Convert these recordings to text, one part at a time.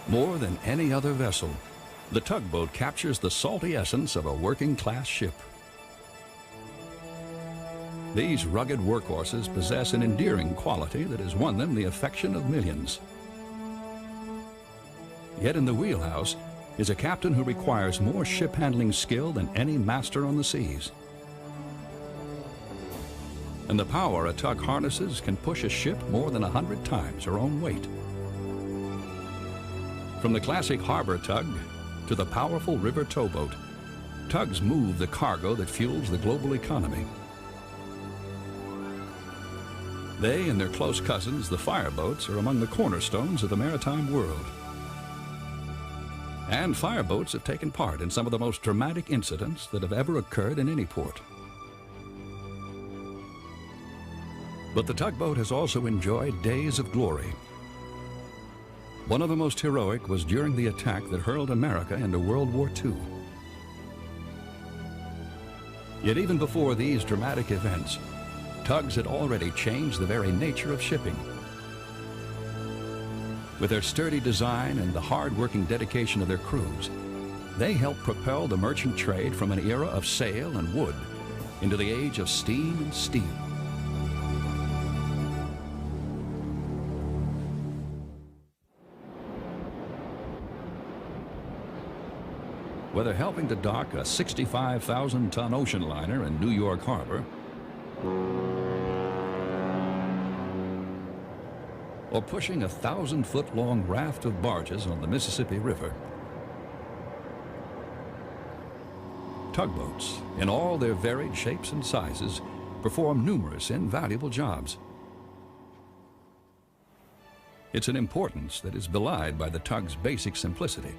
More than any other vessel, the tugboat captures the salty essence of a working-class ship. These rugged workhorses possess an endearing quality that has won them the affection of millions. Yet in the wheelhouse is a captain who requires more ship-handling skill than any master on the seas. And the power a tug harnesses can push a ship more than 100 times her own weight. From the classic harbor tug to the powerful river towboat, tugs move the cargo that fuels the global economy. They and their close cousins, the fireboats, are among the cornerstones of the maritime world. And fireboats have taken part in some of the most dramatic incidents that have ever occurred in any port. But the tugboat has also enjoyed days of glory. One of the most heroic was during the attack that hurled America into World War II. Yet even before these dramatic events, tugs had already changed the very nature of shipping. With their sturdy design and the hard-working dedication of their crews, they helped propel the merchant trade from an era of sail and wood into the age of steam and steel. Whether helping to dock a 65,000-ton ocean liner in New York Harbor, or pushing a 1,000-foot-long raft of barges on the Mississippi River, tugboats, in all their varied shapes and sizes, perform numerous invaluable jobs. It's an importance that is belied by the tug's basic simplicity.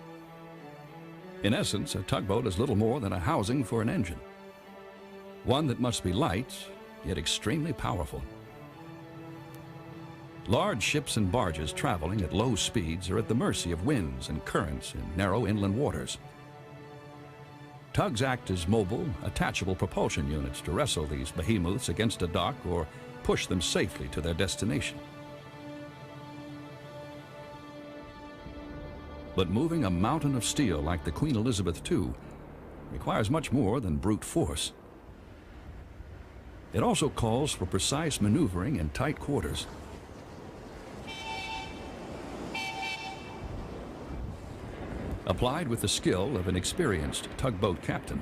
In essence, a tugboat is little more than a housing for an engine, one that must be light, yet extremely powerful. Large ships and barges traveling at low speeds are at the mercy of winds and currents in narrow inland waters. Tugs act as mobile, attachable propulsion units to wrestle these behemoths against a dock or push them safely to their destination. But moving a mountain of steel like the Queen Elizabeth II requires much more than brute force. It also calls for precise maneuvering in tight quarters. Applied with the skill of an experienced tugboat captain,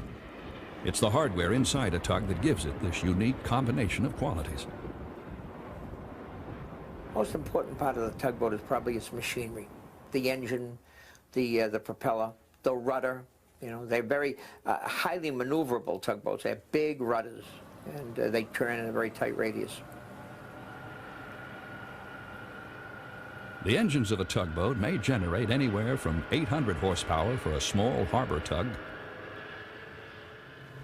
it's the hardware inside a tug that gives it this unique combination of qualities. Most important part of the tugboat is probably its machinery, the engine, the propeller, the rudder. You know, they're very highly maneuverable tugboats. They have big rudders, and they turn in a very tight radius. The engines of a tugboat may generate anywhere from 800 horsepower for a small harbor tug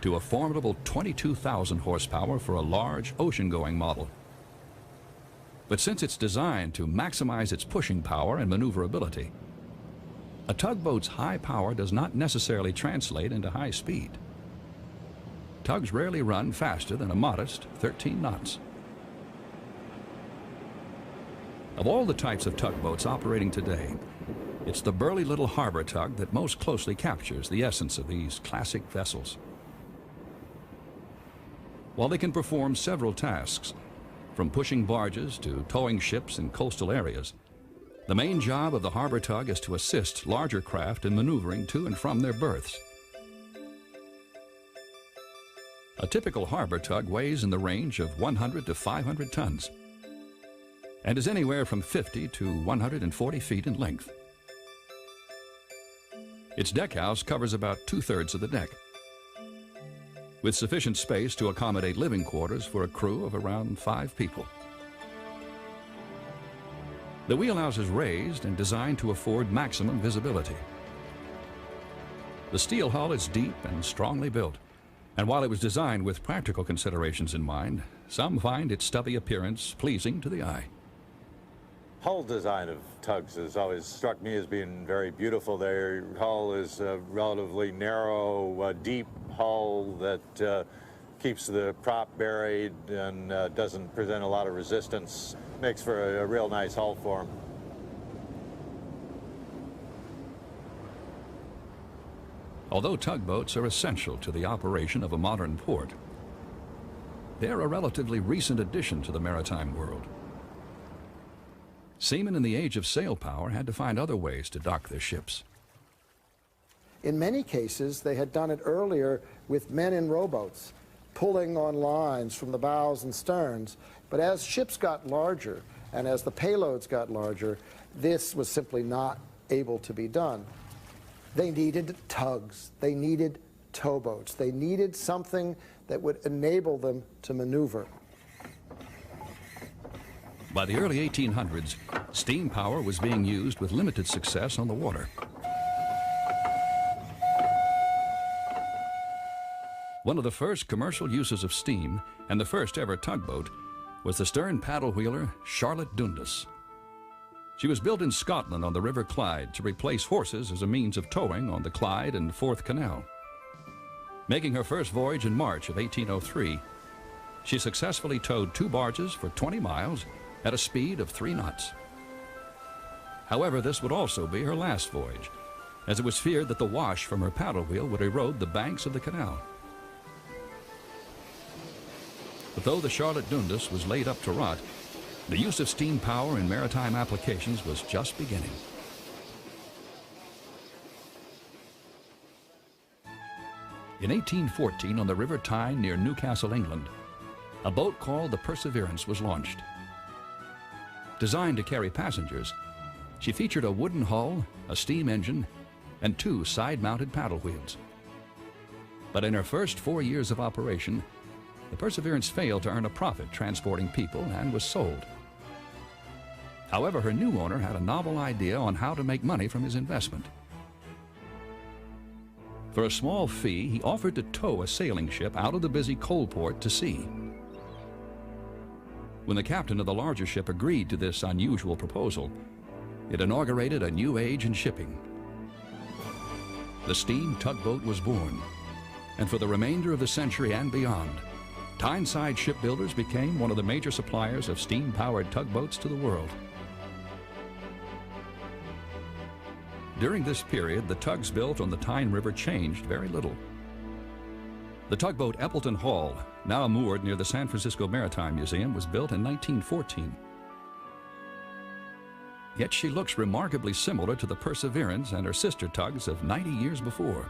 to a formidable 22,000 horsepower for a large ocean-going model. But since it's designed to maximize its pushing power and maneuverability, a tugboat's high power does not necessarily translate into high speed. Tugs rarely run faster than a modest 13 knots. Of all the types of tugboats operating today, it's the burly little harbor tug that most closely captures the essence of these classic vessels. While they can perform several tasks, from pushing barges to towing ships in coastal areas, the main job of the harbor tug is to assist larger craft in maneuvering to and from their berths. A typical harbor tug weighs in the range of 100 to 500 tons and is anywhere from 50 to 140 feet in length. Its deckhouse covers about 2/3 of the deck, with sufficient space to accommodate living quarters for a crew of around 5 people. The wheelhouse is raised and designed to afford maximum visibility. The steel hull is deep and strongly built, and while it was designed with practical considerations in mind, some find its stubby appearance pleasing to the eye. Hull design of tugs has always struck me as being very beautiful. Their hull is a relatively narrow, deep hull that keeps the prop buried and doesn't present a lot of resistance. Makes for a real nice hull form. Although tugboats are essential to the operation of a modern port, they're a relatively recent addition to the maritime world. Seamen in the age of sail power had to find other ways to dock their ships. In many cases, they had done it earlier with men in rowboats, pulling on lines from the bows and sterns. But as ships got larger and as the payloads got larger, this was simply not able to be done. They needed tugs, they needed towboats, they needed something that would enable them to maneuver. By the early 1800s, steam power was being used with limited success on the water. One of the first commercial uses of steam, and the first ever tugboat, was the stern paddle wheeler Charlotte Dundas. She was built in Scotland on the River Clyde to replace horses as a means of towing on the Clyde and Forth Canal. Making her first voyage in March of 1803, she successfully towed 2 barges for 20 miles at a speed of 3 knots. However, this would also be her last voyage, as it was feared that the wash from her paddle wheel would erode the banks of the canal. But though the Charlotte Dundas was laid up to rot, the use of steam power in maritime applications was just beginning. In 1814, on the River Tyne near Newcastle, England, a boat called the Perseverance was launched. Designed to carry passengers, she featured a wooden hull, a steam engine, and 2 side-mounted paddle wheels. But in her first 4 years of operation, the Perseverance failed to earn a profit transporting people and was sold. However, her new owner had a novel idea on how to make money from his investment. For a small fee, he offered to tow a sailing ship out of the busy coal port to sea. When the captain of the larger ship agreed to this unusual proposal, it inaugurated a new age in shipping. The steam tugboat was born, and for the remainder of the century and beyond, Tyneside shipbuilders became one of the major suppliers of steam-powered tugboats to the world. During this period, the tugs built on the Tyne River changed very little. The tugboat Appleton Hall, now moored near the San Francisco Maritime Museum, was built in 1914. Yet she looks remarkably similar to the Perseverance and her sister tugs of 90 years before.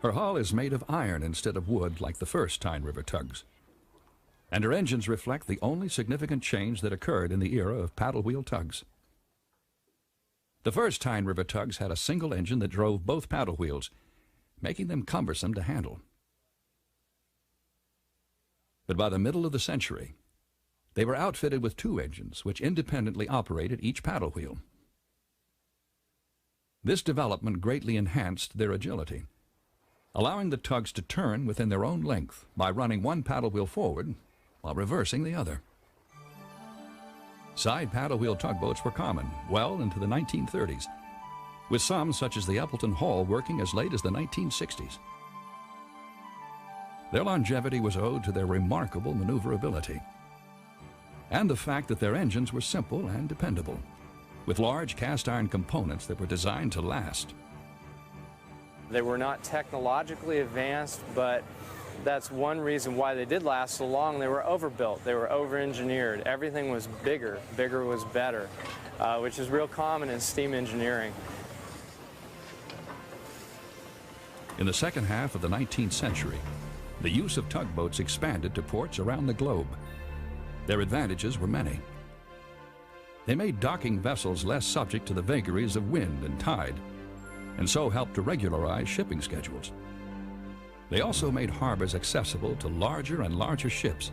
Her hull is made of iron instead of wood like the first Tyne River tugs, and her engines reflect the only significant change that occurred in the era of paddle wheel tugs. The first Tyne River tugs had a single engine that drove both paddle wheels, making them cumbersome to handle. But by the middle of the century, they were outfitted with 2 engines which independently operated each paddle wheel. This development greatly enhanced their agility, allowing the tugs to turn within their own length by running one paddle wheel forward while reversing the other. Side paddle wheel tugboats were common well into the 1930s, with some, such as the Appleton Hall, working as late as the 1960s. Their longevity was owed to their remarkable maneuverability and the fact that their engines were simple and dependable, with large cast iron components that were designed to last. They were not technologically advanced, but that's one reason why they did last so long. They were overbuilt, they were over-engineered. Everything was bigger, bigger was better, which is real common in steam engineering. In the second half of the 19th century, the use of tugboats expanded to ports around the globe. Their advantages were many. They made docking vessels less subject to the vagaries of wind and tide, and so helped to regularize shipping schedules. They also made harbors accessible to larger and larger ships,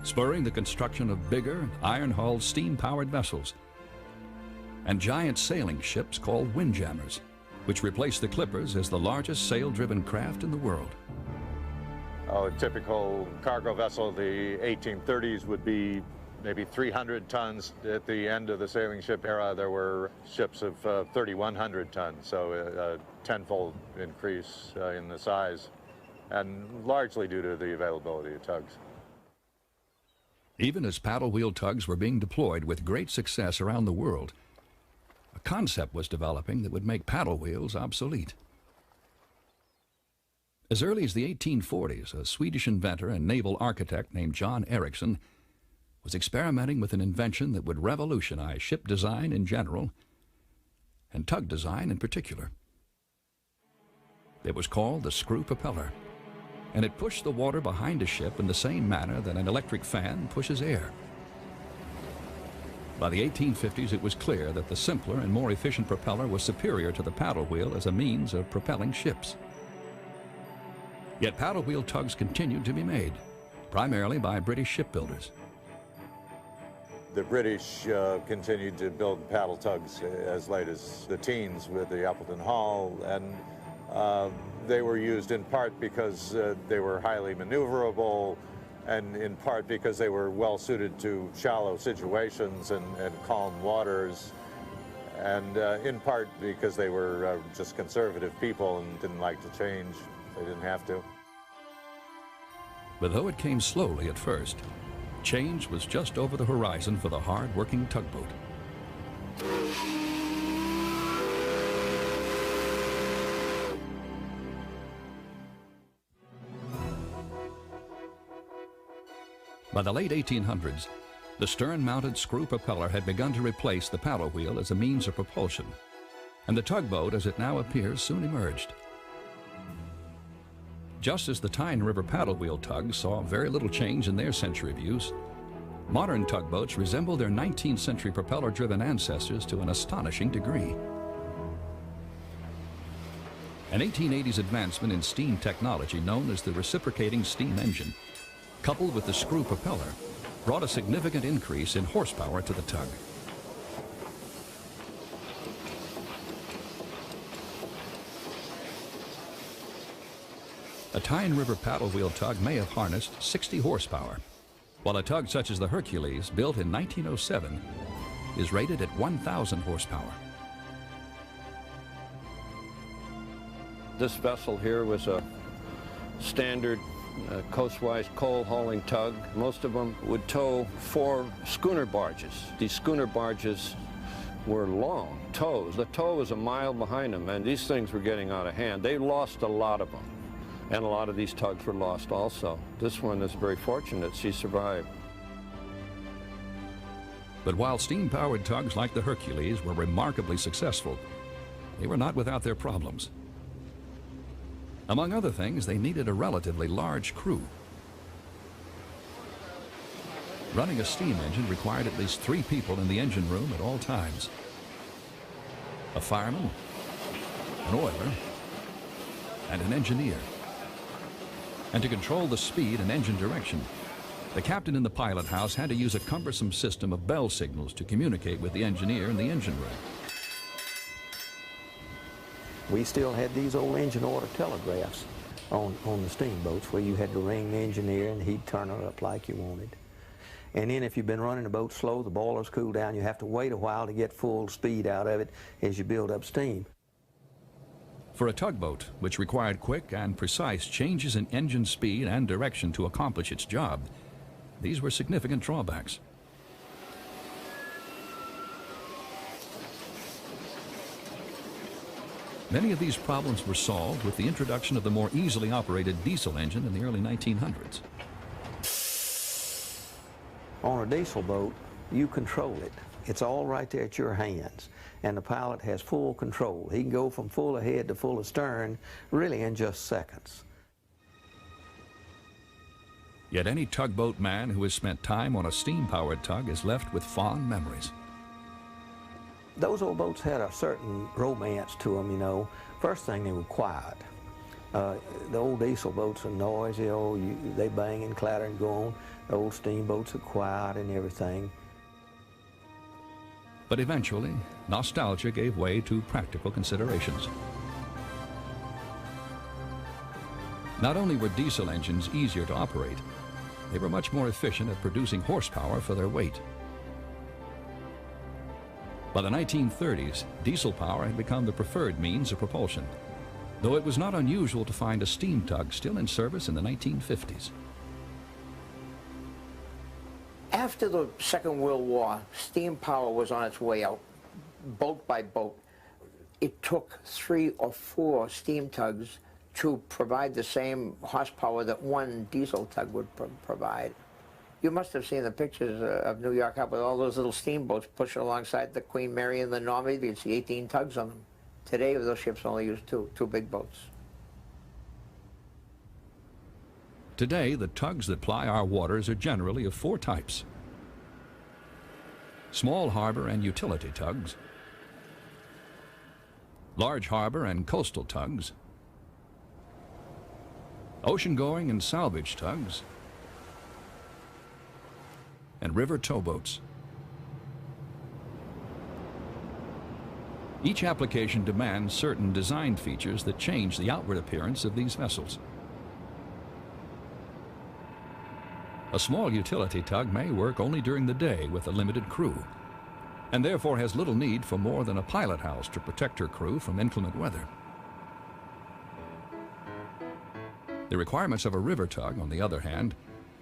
spurring the construction of bigger, iron-hulled, steam-powered vessels, and giant sailing ships called windjammers, which replaced the clippers as the largest sail-driven craft in the world. A typical cargo vessel of the 1830s would be maybe 300 tons. At the end of the sailing ship era, there were ships of 3,100 tons, so a tenfold increase in the size, and largely due to the availability of tugs. Even as paddle wheel tugs were being deployed with great success around the world, A concept was developing that would make paddle wheels obsolete. As early as the 1840s, a Swedish inventor and naval architect named John Ericsson was experimenting with an invention that would revolutionize ship design in general and tug design in particular. It was called the screw propeller, and it pushed the water behind a ship in the same manner that an electric fan pushes air. By the 1850s, it was clear that the simpler and more efficient propeller was superior to the paddle wheel as a means of propelling ships. Yet paddle wheel tugs continued to be made, primarily by British shipbuilders. The British continued to build paddle tugs as late as the teens with the Appleton Hall, and they were used in part because they were highly maneuverable, and in part because they were well suited to shallow situations and calm waters, and in part because they were just conservative people and didn't like to change. They didn't have to. But though it came slowly at first, change was just over the horizon for the hard-working tugboat. By the late 1800s, the stern-mounted screw propeller had begun to replace the paddle wheel as a means of propulsion, and the tugboat, as it now appears, soon emerged. Just as the Tyne River paddle wheel tugs saw very little change in their century of use, modern tugboats resemble their 19th century propeller-driven ancestors to an astonishing degree. An 1880s advancement in steam technology known as the reciprocating steam engine, coupled with the screw propeller, brought a significant increase in horsepower to the tug. A Tyne River paddle wheel tug may have harnessed 60 horsepower, while a tug such as the Hercules, built in 1907, is rated at 1,000 horsepower. This vessel here was a standard coastwise coal hauling tug. Most of them would tow 4 schooner barges. These schooner barges were long tows. The tow was a mile behind them, and these things were getting out of hand. They lost a lot of them, and a lot of these tugs were lost also. This one is very fortunate she survived. But while steam-powered tugs like the Hercules were remarkably successful, they were not without their problems. Among other things, they needed a relatively large crew. Running a steam engine required at least 3 people in the engine room at all times: a fireman, an oiler, and an engineer. And to control the speed and engine direction, the captain in the pilot house had to use a cumbersome system of bell signals to communicate with the engineer in the engine room. We still had these old engine order telegraphs on the steamboats where you had to ring the engineer and he'd turn her up like you wanted. And then if you've been running the boat slow, the boilers cool down, you have to wait a while to get full speed out of it as you build up steam. For a tugboat, which required quick and precise changes in engine speed and direction to accomplish its job, these were significant drawbacks. Many of these problems were solved with the introduction of the more easily operated diesel engine in the early 1900s. On a diesel boat, you control it. It's all right there at your hands, and the pilot has full control. He can go from full ahead to full astern really in just seconds. Yet any tugboat man who has spent time on a steam-powered tug is left with fond memories. Those old boats had a certain romance to them, you know. First thing, they were quiet. The old diesel boats are noisy, they bang and clatter and go on. The old steamboats are quiet and everything. But eventually, nostalgia gave way to practical considerations. Not only were diesel engines easier to operate, they were much more efficient at producing horsepower for their weight. By the 1930s, diesel power had become the preferred means of propulsion, though it was not unusual to find a steam tug still in service in the 1950s. After the Second World War, steam power was on its way out. boat by boat. It took 3 or 4 steam tugs to provide the same horsepower that one diesel tug would provide. You must have seen the pictures of New York Harbor with all those little steamboats pushing alongside the Queen Mary and the Normandy. You'd see 18 tugs on them. Today, those ships only use two big boats. Today, the tugs that ply our waters are generally of 4 types: small harbor and utility tugs, large harbor and coastal tugs, ocean-going and salvage tugs, and river towboats. Each application demands certain design features that change the outward appearance of these vessels. A small utility tug may work only during the day with a limited crew, and therefore has little need for more than a pilot house to protect her crew from inclement weather. The requirements of a river tug, on the other hand,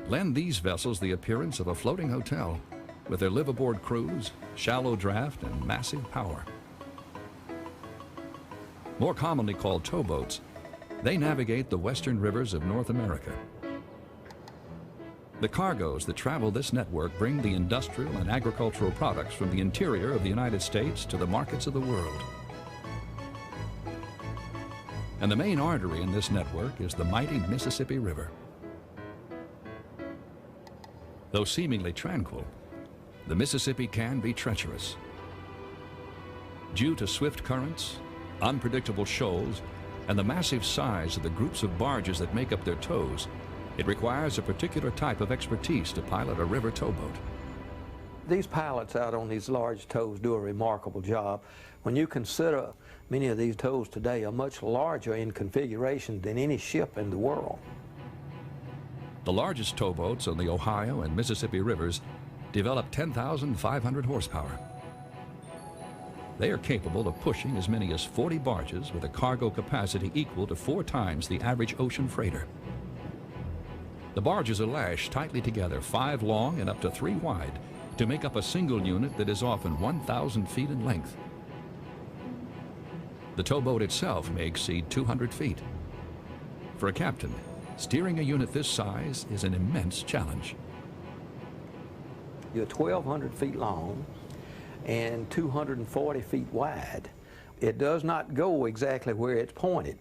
lend these vessels the appearance of a floating hotel, with their live-aboard crews, shallow draft, and massive power. More commonly called towboats, they navigate the western rivers of North America. The cargoes that travel this network bring the industrial and agricultural products from the interior of the United States to the markets of the world. And the main artery in this network is the mighty Mississippi River. Though seemingly tranquil, the Mississippi can be treacherous. Due to swift currents, unpredictable shoals, and the massive size of the groups of barges that make up their tows, it requires a particular type of expertise to pilot a river towboat. These pilots out on these large tows do a remarkable job. When you consider many of these tows today are much larger in configuration than any ship in the world. The largest towboats on the Ohio and Mississippi rivers develop 10,500 horsepower. They are capable of pushing as many as 40 barges with a cargo capacity equal to 4 times the average ocean freighter. The barges are lashed tightly together, 5 long and up to 3 wide, to make up a single unit that is often 1,000 feet in length. The towboat itself may exceed 200 feet. For a captain, steering a unit this size is an immense challenge. You're 1,200 feet long and 240 feet wide. It does not go exactly where it's pointed.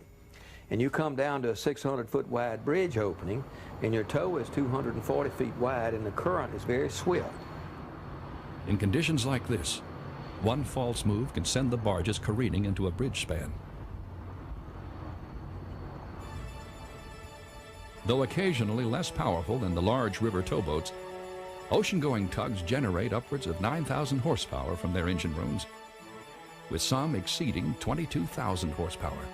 And you come down to a 600-foot wide bridge opening, and your tow is 240 feet wide, and the current is very swift. In conditions like this, one false move can send the barges careening into a bridge span. Though occasionally less powerful than the large river towboats, ocean-going tugs generate upwards of 9,000 horsepower from their engine rooms, with some exceeding 22,000 horsepower.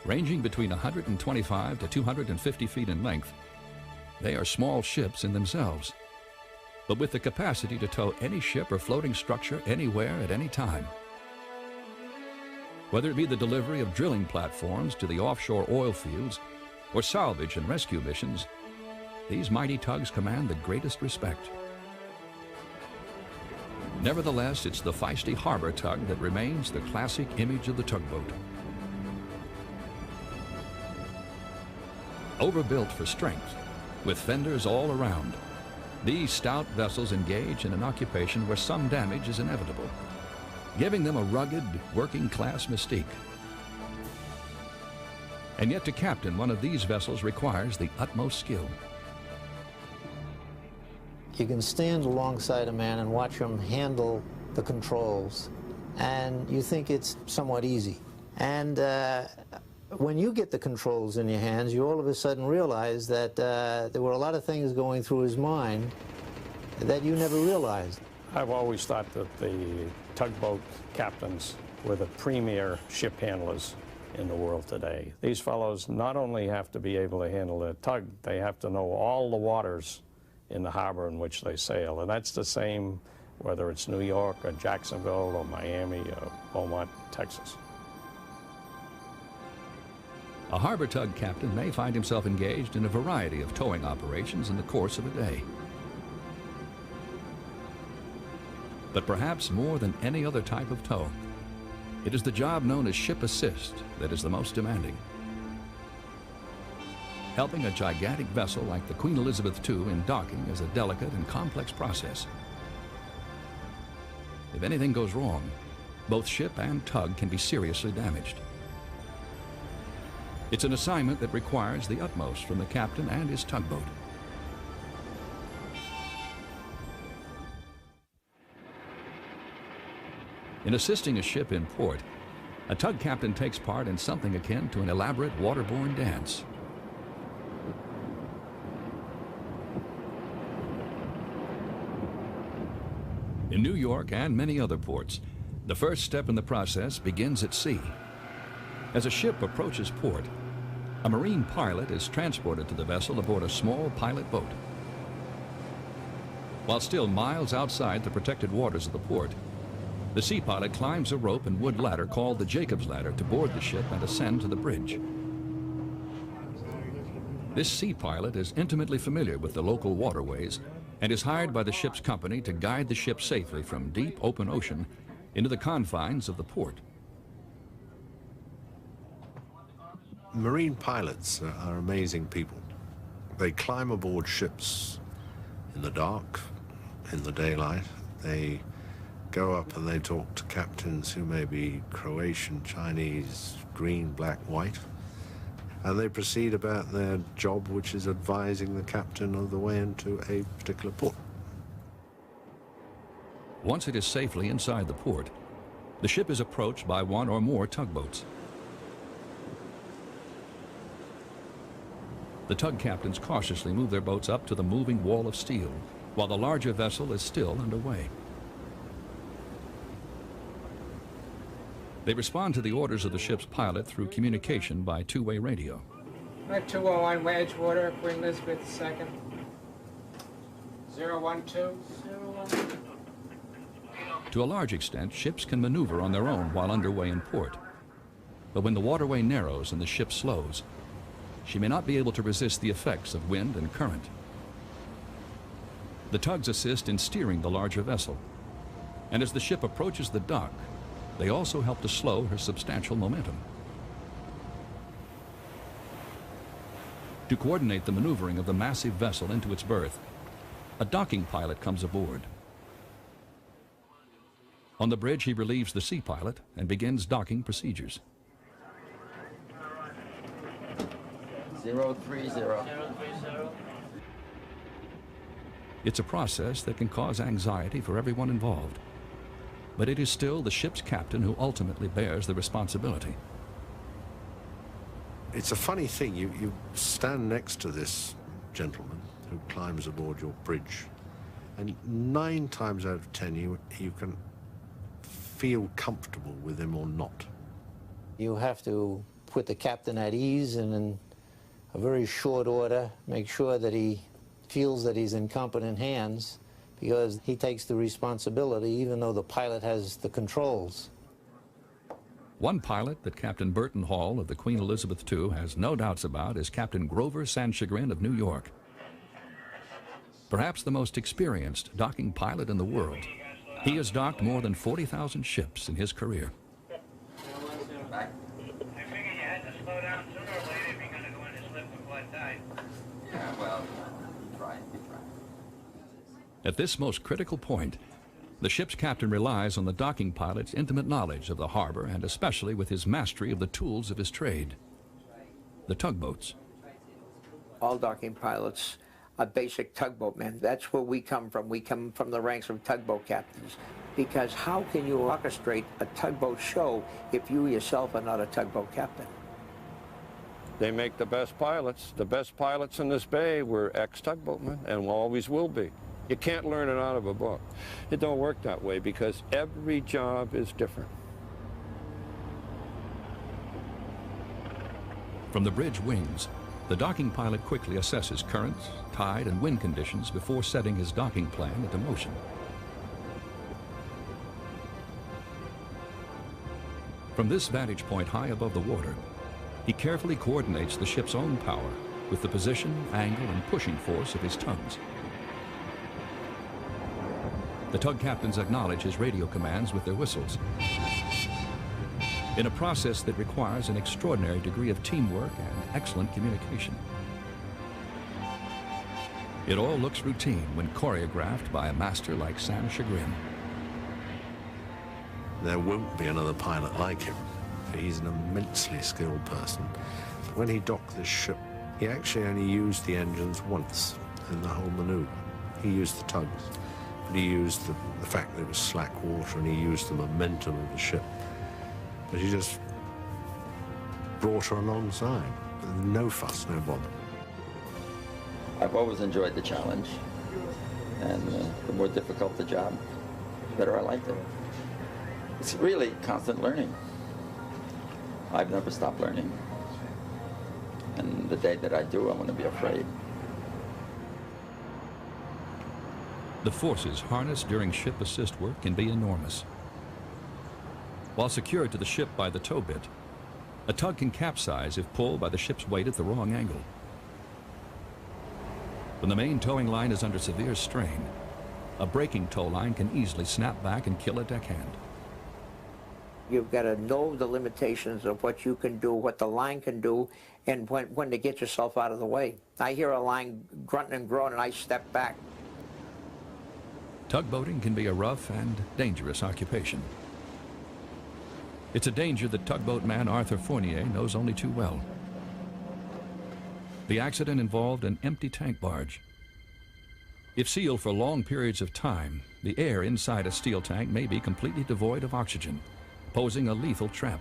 Ranging between 125 to 250 feet in length, they are small ships in themselves, but with the capacity to tow any ship or floating structure anywhere at any time. Whether it be the delivery of drilling platforms to the offshore oil fields or salvage and rescue missions, these mighty tugs command the greatest respect. Nevertheless, it's the feisty harbor tug that remains the classic image of the tugboat. Overbuilt for strength, with fenders all around, these stout vessels engage in an occupation where some damage is inevitable, giving them a rugged, working-class mystique. And yet to captain one of these vessels requires the utmost skill. You can stand alongside a man and watch him handle the controls, and you think it's somewhat easy. And when you get the controls in your hands, you all of a sudden realize that there were a lot of things going through his mind that you never realized. I've always thought that the tugboat captains were the premier ship handlers in the world today. These fellows not only have to be able to handle a tug, they have to know all the waters in the harbor in which they sail. And that's the same whether it's New York or Jacksonville or Miami or Beaumont, Texas. A harbor tug captain may find himself engaged in a variety of towing operations in the course of a day. But perhaps more than any other type of tow, it is the job known as ship assist that is the most demanding. Helping a gigantic vessel like the Queen Elizabeth II in docking is a delicate and complex process. If anything goes wrong, both ship and tug can be seriously damaged. It's an assignment that requires the utmost from the captain and his tugboat. In assisting a ship in port, a tug captain takes part in something akin to an elaborate waterborne dance. In New York and many other ports, the first step in the process begins at sea. As a ship approaches port, a marine pilot is transported to the vessel aboard a small pilot boat. While still miles outside the protected waters of the port, the sea pilot climbs a rope and wood ladder called the Jacob's Ladder to board the ship and ascend to the bridge. This sea pilot is intimately familiar with the local waterways and is hired by the ship's company to guide the ship safely from deep open ocean into the confines of the port. Marine pilots are amazing people. They climb aboard ships in the dark, in the daylight. They go up and they talk to captains who may be Croatian, Chinese, green, black, white, and they proceed about their job, which is advising the captain of the way into a particular port. Once it is safely inside the port, the ship is approached by one or more tugboats. The tug captains cautiously move their boats up to the moving wall of steel, while the larger vessel is still underway. They respond to the orders of the ship's pilot through communication by two-way radio. 201 Wedgewater, Queen Elizabeth II. 012. To a large extent, ships can maneuver on their own while underway in port. But when the waterway narrows and the ship slows, she may not be able to resist the effects of wind and current. The tugs assist in steering the larger vessel, and as the ship approaches the dock, they also help to slow her substantial momentum. To coordinate the maneuvering of the massive vessel into its berth, a docking pilot comes aboard. On the bridge, he relieves the sea pilot and begins docking procedures. 030. It's a process that can cause anxiety for everyone involved, but it is still the ship's captain who ultimately bears the responsibility. It's a funny thing. You stand next to this gentleman who climbs aboard your bridge, and 9 times out of 10 you can feel comfortable with him or not. You have to put the captain at ease and in a very short order make sure that he feels that he's in competent hands, because he takes the responsibility even though the pilot has the controls. One pilot that Captain Burton Hall of the Queen Elizabeth II has no doubts about is Captain Grover Sanchagrin of New York. Perhaps the most experienced docking pilot in the world, he has docked more than 40,000 ships in his career. I figured you had to slow down sooner or later if you're going to go into slip and flood tide. Yeah, well, try. At this most critical point, the ship's captain relies on the docking pilot's intimate knowledge of the harbor and especially with his mastery of the tools of his trade, the tugboats. All docking pilots are basic tugboat men. That's where we come from. We come from the ranks of tugboat captains. Because how can you orchestrate a tugboat show if you yourself are not a tugboat captain? They make the best pilots. The best pilots in this bay were ex-tugboatmen and always will be. You can't learn it out of a book. It don't work that way because every job is different. From the bridge wings, the docking pilot quickly assesses currents, tide, and wind conditions before setting his docking plan into motion. From this vantage point high above the water, he carefully coordinates the ship's own power with the position, angle, and pushing force of his tugs. The tug captains acknowledge his radio commands with their whistles. In a process that requires an extraordinary degree of teamwork and excellent communication. It all looks routine when choreographed by a master like Sam Chagrin. There won't be another pilot like him. He's an immensely skilled person. When he docked this ship, he actually only used the engines once in the whole maneuver. He used the tugs, but he used the fact that it was slack water, and he used the momentum of the ship. But he just brought her alongside. No fuss, no bother. I've always enjoyed the challenge, and the more difficult the job, the better I liked it. It's really constant learning. I've never stopped learning. And the day that I do, I'm going to be afraid. The forces harnessed during ship assist work can be enormous. While secured to the ship by the tow bit, a tug can capsize if pulled by the ship's weight at the wrong angle. When the main towing line is under severe strain, a braking tow line can easily snap back and kill a deckhand. You've got to know the limitations of what you can do, what the line can do, and when to get yourself out of the way. I hear a line grunting and groaning, and I step back. Tugboating can be a rough and dangerous occupation. It's a danger that tugboat man Arthur Fournier knows only too well. The accident involved an empty tank barge. If sealed for long periods of time, the air inside a steel tank may be completely devoid of oxygen, posing a lethal trap.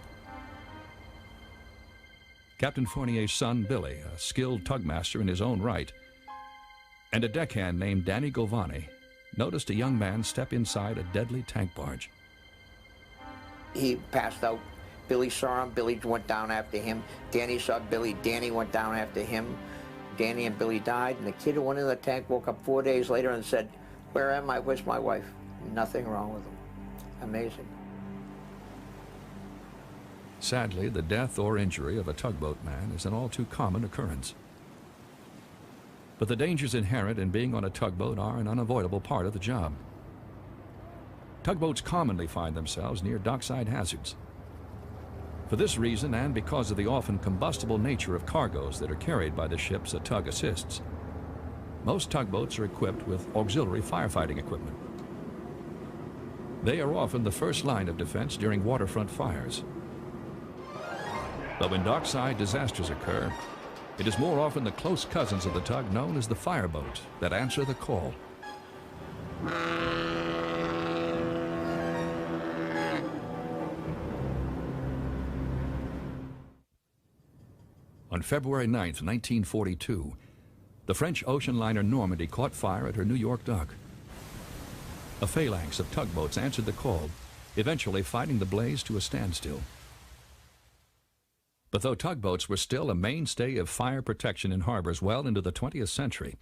Captain Fournier's son, Billy, a skilled tugmaster in his own right, and a deckhand named Danny Govani, noticed a young man step inside a deadly tank barge. He passed out. Billy saw him. Billy went down after him. Danny saw Billy. Danny went down after him. Danny and Billy died, and the kid who went in the tank woke up 4 days later and said, "Where am I? Where's my wife?" Nothing wrong with him. Amazing. Sadly, the death or injury of a tugboat man is an all too common occurrence. But the dangers inherent in being on a tugboat are an unavoidable part of the job. Tugboats commonly find themselves near dockside hazards. For this reason, and because of the often combustible nature of cargoes that are carried by the ships a tug assists, most tugboats are equipped with auxiliary firefighting equipment. They are often the first line of defense during waterfront fires. But when dockside disasters occur, it is more often the close cousins of the tug known as the fireboat that answer the call. On February 9th, 1942, the French ocean liner Normandy caught fire at her New York dock. A phalanx of tugboats answered the call, eventually fighting the blaze to a standstill. But though tugboats were still a mainstay of fire protection in harbors well into the 20th century,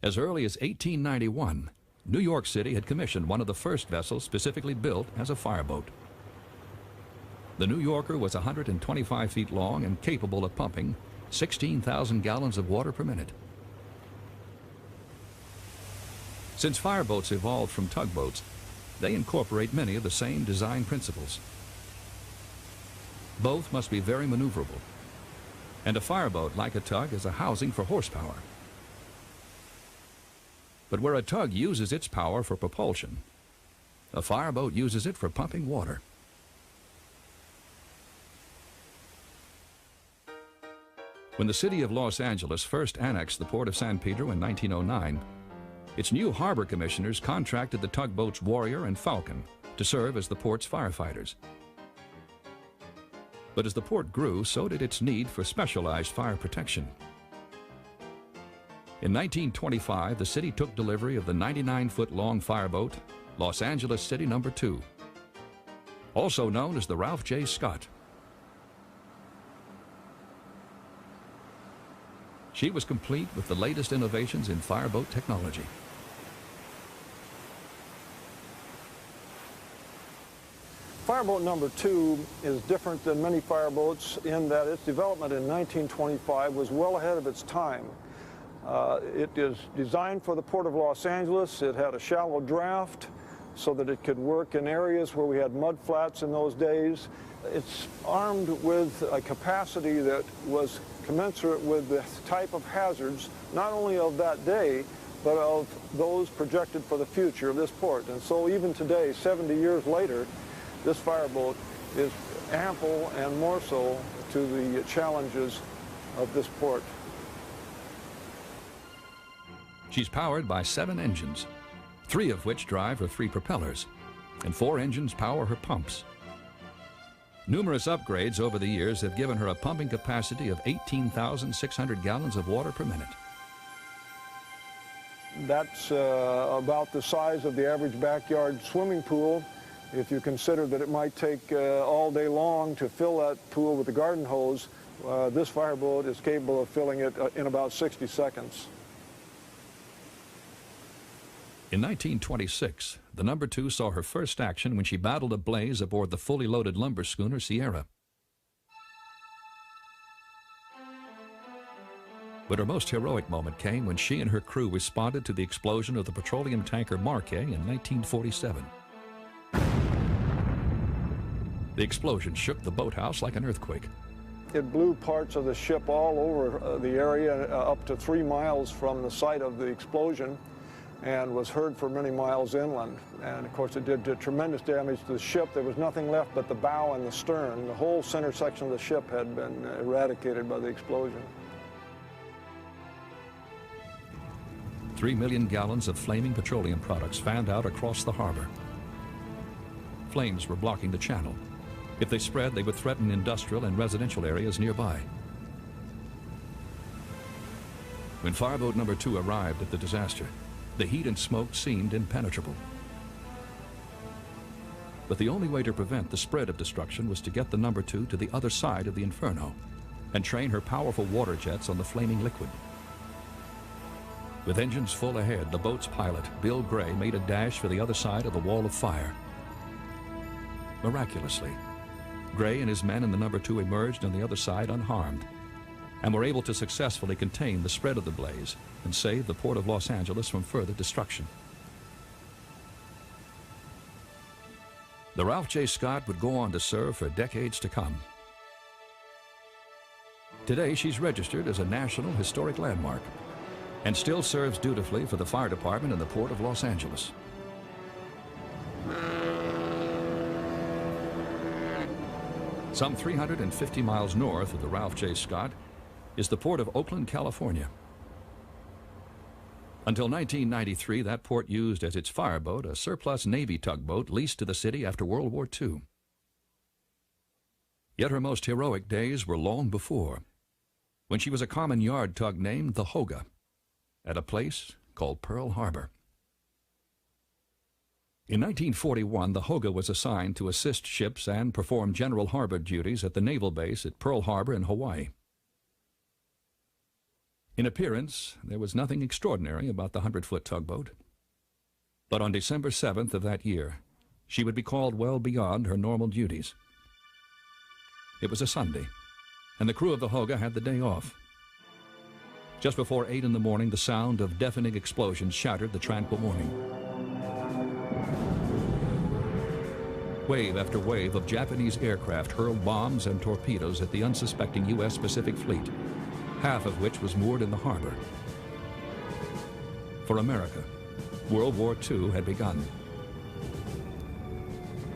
as early as 1891, New York City had commissioned one of the first vessels specifically built as a fireboat. The New Yorker was 125 feet long and capable of pumping 16,000 gallons of water per minute. Since fireboats evolved from tugboats, they incorporate many of the same design principles. Both must be very maneuverable, and a fireboat, like a tug, is a housing for horsepower. But where a tug uses its power for propulsion, a fireboat uses it for pumping water. When the city of Los Angeles first annexed the port of San Pedro in 1909, its new harbor commissioners contracted the tugboats Warrior and Falcon to serve as the port's firefighters. But as the port grew, so did its need for specialized fire protection. In 1925, the city took delivery of the 99-foot-long fireboat, Los Angeles City No. 2, also known as the Ralph J. Scott. She was complete with the latest innovations in fireboat technology. Fireboat No. 2 is different than many fireboats in that its development in 1925 was well ahead of its time. It is designed for the Port of Los Angeles. It had a shallow draft so that it could work in areas where we had mud flats in those days. It's armed with a capacity that was commensurate with the type of hazards, not only of that day, but of those projected for the future of this port. And so even today, 70 years later, this fireboat is ample and more so to the challenges of this port. She's powered by 7 engines, 3 of which drive her 3 propellers, and 4 engines power her pumps. Numerous upgrades over the years have given her a pumping capacity of 18,600 gallons of water per minute. That's about the size of the average backyard swimming pool. If you consider that it might take all day long to fill that pool with a garden hose, this fireboat is capable of filling it in about 60 seconds. In 1926, the No. 2 saw her first action when she battled a blaze aboard the fully loaded lumber schooner Sierra. But her most heroic moment came when she and her crew responded to the explosion of the petroleum tanker Marquet in 1947. The explosion shook the boathouse like an earthquake. It blew parts of the ship all over the area, up to 3 miles from the site of the explosion, and was heard for many miles inland. And of course it did tremendous damage to the ship. There was nothing left but the bow and the stern. The whole center section of the ship had been eradicated by the explosion. 3 million gallons of flaming petroleum products fanned out across the harbor. Flames were blocking the channel. If they spread, they would threaten industrial and residential areas nearby. When Fireboat No. 2 arrived at the disaster, the heat and smoke seemed impenetrable. But the only way to prevent the spread of destruction was to get the No. 2 to the other side of the inferno and train her powerful water jets on the flaming liquid. With engines full ahead, the boat's pilot, Bill Gray, made a dash for the other side of the wall of fire. Miraculously, Gray and his men in the No. 2 emerged on the other side unharmed and were able to successfully contain the spread of the blaze and save the Port of Los Angeles from further destruction. The Ralph J. Scott would go on to serve for decades to come. Today, she's registered as a National Historic Landmark and still serves dutifully for the fire department in the Port of Los Angeles. Some 350 miles north of the Ralph J. Scott is the port of Oakland, California. Until 1993, that port used as its fireboat a surplus Navy tugboat leased to the city after World War II. Yet her most heroic days were long before, when she was a common yard tug named the Hoga, at a place called Pearl Harbor. In 1941, the Hoga was assigned to assist ships and perform general harbor duties at the naval base at Pearl Harbor in Hawaii. In appearance, there was nothing extraordinary about the 100-foot tugboat. But on December 7th of that year, she would be called well beyond her normal duties. It was a Sunday, and the crew of the Hoga had the day off. Just before 8 in the morning, the sound of deafening explosions shattered the tranquil morning. Wave after wave of Japanese aircraft hurled bombs and torpedoes at the unsuspecting U.S. Pacific Fleet, half of which was moored in the harbor. For America, World War II had begun.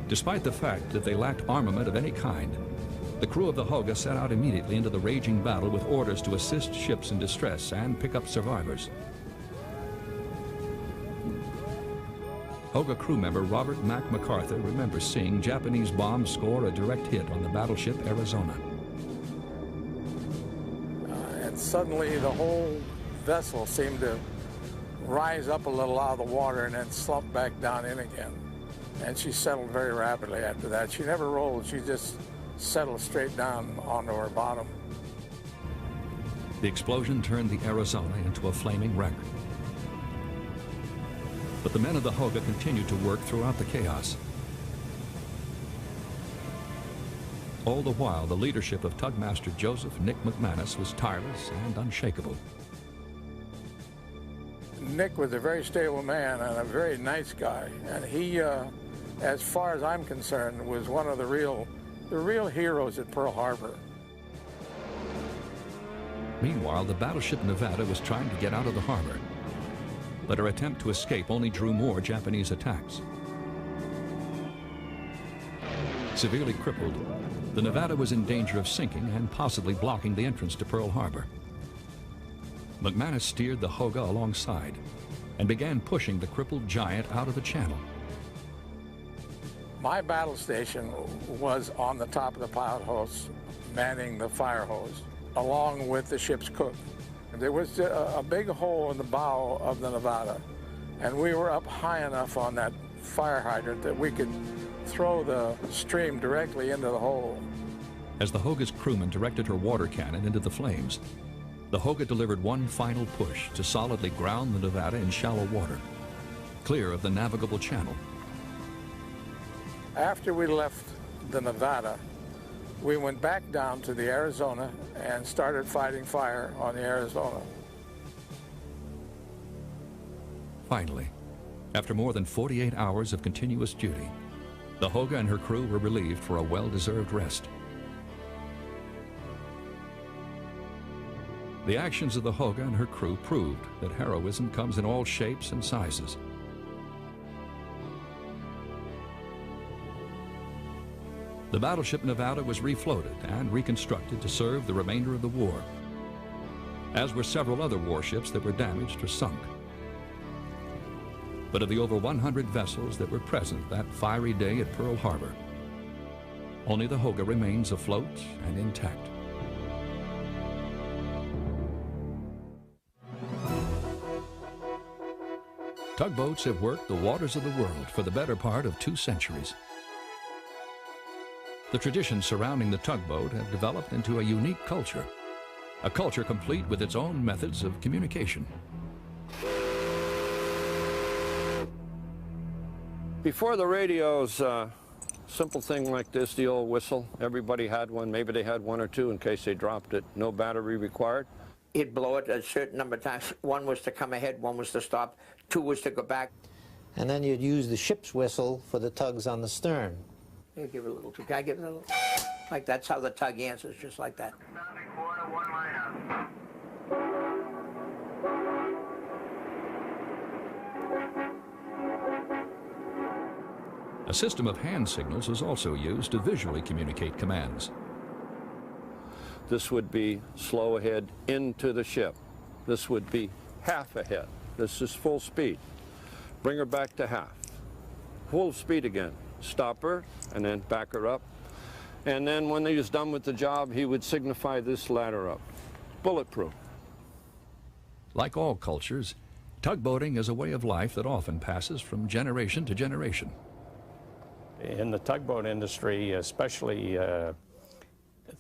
Despite the fact that they lacked armament of any kind, the crew of the Hoga set out immediately into the raging battle with orders to assist ships in distress and pick up survivors. Hoga crew member Robert Mack MacArthur remembers seeing Japanese bombs score a direct hit on the battleship Arizona. And suddenly the whole vessel seemed to rise up a little out of the water and then slump back down in again. And she settled very rapidly after that. She never rolled, she just settled straight down onto her bottom. The explosion turned the Arizona into a flaming wreck. But the men of the Hoga continued to work throughout the chaos. All the while, the leadership of Tugmaster Joseph Nick McManus was tireless and unshakable. Nick was a very stable man and a very nice guy, and he, as far as I'm concerned, was one of the real heroes at Pearl Harbor. Meanwhile, the battleship Nevada was trying to get out of the harbor, but her attempt to escape only drew more Japanese attacks. Severely crippled, the Nevada was in danger of sinking and possibly blocking the entrance to Pearl Harbor. McManus steered the Hoga alongside and began pushing the crippled giant out of the channel. My battle station was on the top of the pilot hose, manning the fire hose, along with the ship's cook. There was a big hole in the bow of the Nevada, and we were up high enough on that fire hydrant that we could throw the stream directly into the hole. As the Hoga's crewman directed her water cannon into the flames, the Hoga delivered one final push to solidly ground the Nevada in shallow water, clear of the navigable channel. After we left the Nevada, we went back down to the Arizona and started fighting fire on the Arizona. Finally, after more than 48 hours of continuous duty, the Hoga and her crew were relieved for a well-deserved rest. The actions of the Hoga and her crew proved that heroism comes in all shapes and sizes. The battleship Nevada was refloated and reconstructed to serve the remainder of the war, as were several other warships that were damaged or sunk. But of the over 100 vessels that were present that fiery day at Pearl Harbor, only the Hoga remains afloat and intact. Tugboats have worked the waters of the world for the better part of 2 centuries. The traditions surrounding the tugboat have developed into a unique culture, a culture complete with its own methods of communication. Before the radios, simple thing like this, the old whistle, everybody had one. Maybe they had 1 or 2 in case they dropped it. No battery required. He'd blow it a certain number of times. 1 was to come ahead, 1 was to stop, 2 was to go back. And then you'd use the ship's whistle for the tugs on the stern. Here, give it a little, can I give it a little? Like that's how the tug answers, just like that. A system of hand signals was also used to visually communicate commands. This would be slow ahead into the ship. This would be half ahead. This is full speed. Bring her back to half. Full speed again. Stop her and then back her up. And then when he was done with the job, he would signify this ladder up. Bulletproof. Like all cultures, tugboating is a way of life that often passes from generation to generation. In the tugboat industry, especially the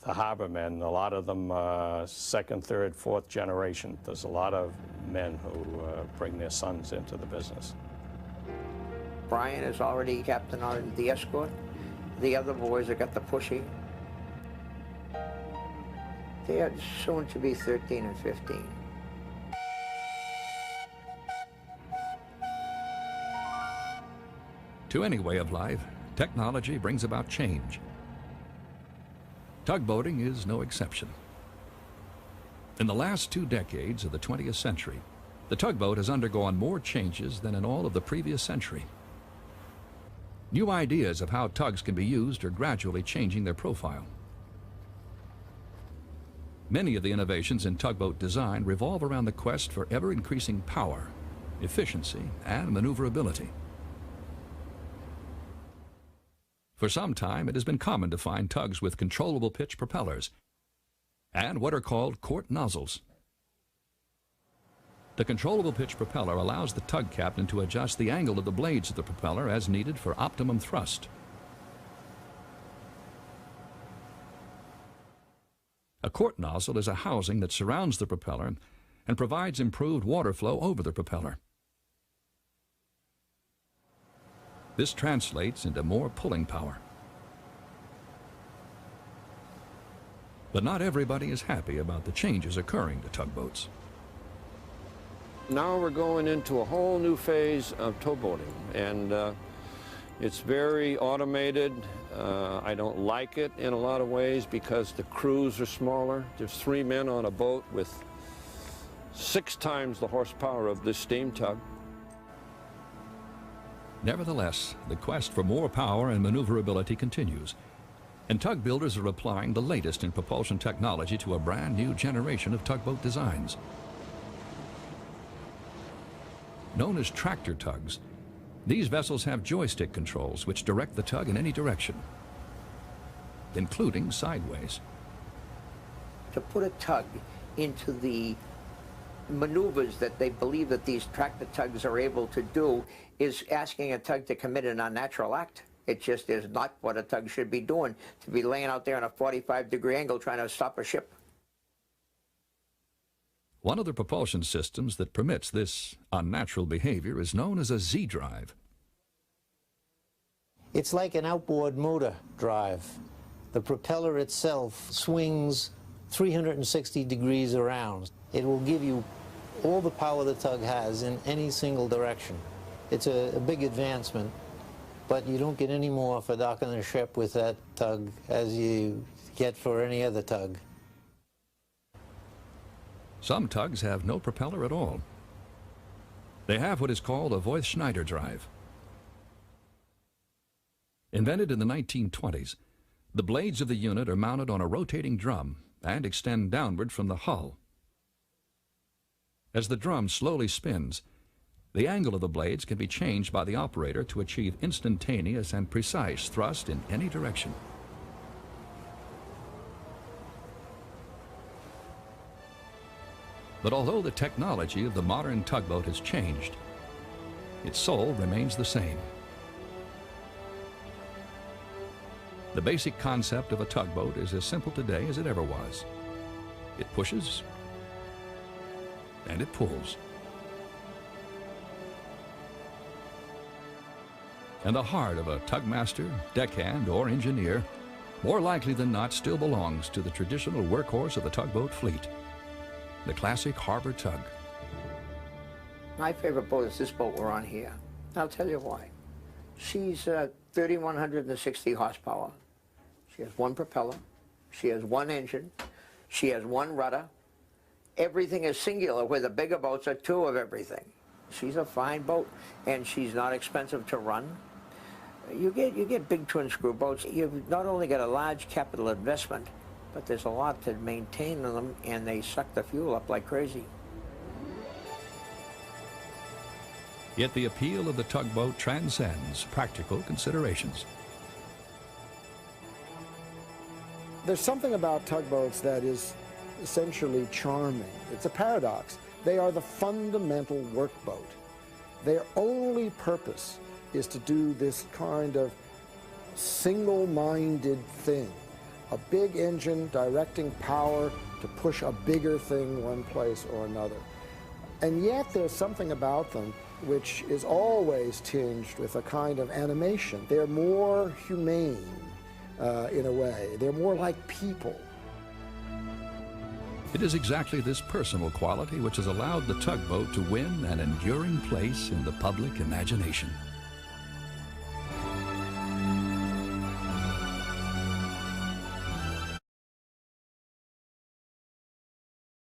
harbormen, a lot of them 2nd, 3rd, 4th generation. There's a lot of men who bring their sons into the business. Brian is already captain on the escort. The other boys have got the pushy. They are soon to be 13 and 15. To any way of life, technology brings about change. Tugboating is no exception. In the last 2 decades of the 20th century, the tugboat has undergone more changes than in all of the previous century. New ideas of how tugs can be used are gradually changing their profile. Many of the innovations in tugboat design revolve around the quest for ever-increasing power, efficiency, and maneuverability. For some time, it has been common to find tugs with controllable pitch propellers and what are called quart nozzles. The controllable pitch propeller allows the tug captain to adjust the angle of the blades of the propeller as needed for optimum thrust. A quart nozzle is a housing that surrounds the propeller and provides improved water flow over the propeller. This translates into more pulling power. But not everybody is happy about the changes occurring to tugboats. Now we're going into a whole new phase of towboating, and it's very automated. I don't like it in a lot of ways because the crews are smaller. There's 3 men on a boat with 6 times the horsepower of this steam tug. Nevertheless, the quest for more power and maneuverability continues, and tug builders are applying the latest in propulsion technology to a brand new generation of tugboat designs. Known as tractor tugs, these vessels have joystick controls which direct the tug in any direction, including sideways. To put a tug into the maneuvers that they believe that these tractor tugs are able to do is asking a tug to commit an unnatural act. It just is not what a tug should be doing, to be laying out there on a 45-degree angle trying to stop a ship. One of the propulsion systems that permits this unnatural behavior is known as a Z-drive. It's like an outboard motor drive. The propeller itself swings 360 degrees around. It will give you all the power the tug has in any single direction. It's a big advancement, but you don't get any more for docking the ship with that tug as you get for any other tug. Some tugs have no propeller at all. They have what is called a Voith-Schneider drive. Invented in the 1920s, the blades of the unit are mounted on a rotating drum and extend downward from the hull. As the drum slowly spins, the angle of the blades can be changed by the operator to achieve instantaneous and precise thrust in any direction. But although the technology of the modern tugboat has changed, its soul remains the same. The basic concept of a tugboat is as simple today as it ever was. It pushes and it pulls. And the heart of a tugmaster, deckhand, or engineer, more likely than not, still belongs to the traditional workhorse of the tugboat fleet, the classic harbor tug. My favorite boat is this boat we're on here. I'll tell you why. She's 3,160 horsepower. She has 1 propeller. She has 1 engine. She has 1 rudder. Everything is singular, where the bigger boats are 2 of everything. She's a fine boat, and she's not expensive to run. You get big twin screw boats. You've not only got a large capital investment, but there's a lot to maintain them, and they suck the fuel up like crazy. Yet the appeal of the tugboat transcends practical considerations. There's something about tugboats that is essentially charming. It's a paradox. They are the fundamental workboat. Their only purpose is to do this kind of single-minded thing. A big engine directing power to push a bigger thing one place or another. And yet there's something about them which is always tinged with a kind of animation. They're more humane in a way. They're more like people. It is exactly this personal quality which has allowed the tugboat to win an enduring place in the public imagination.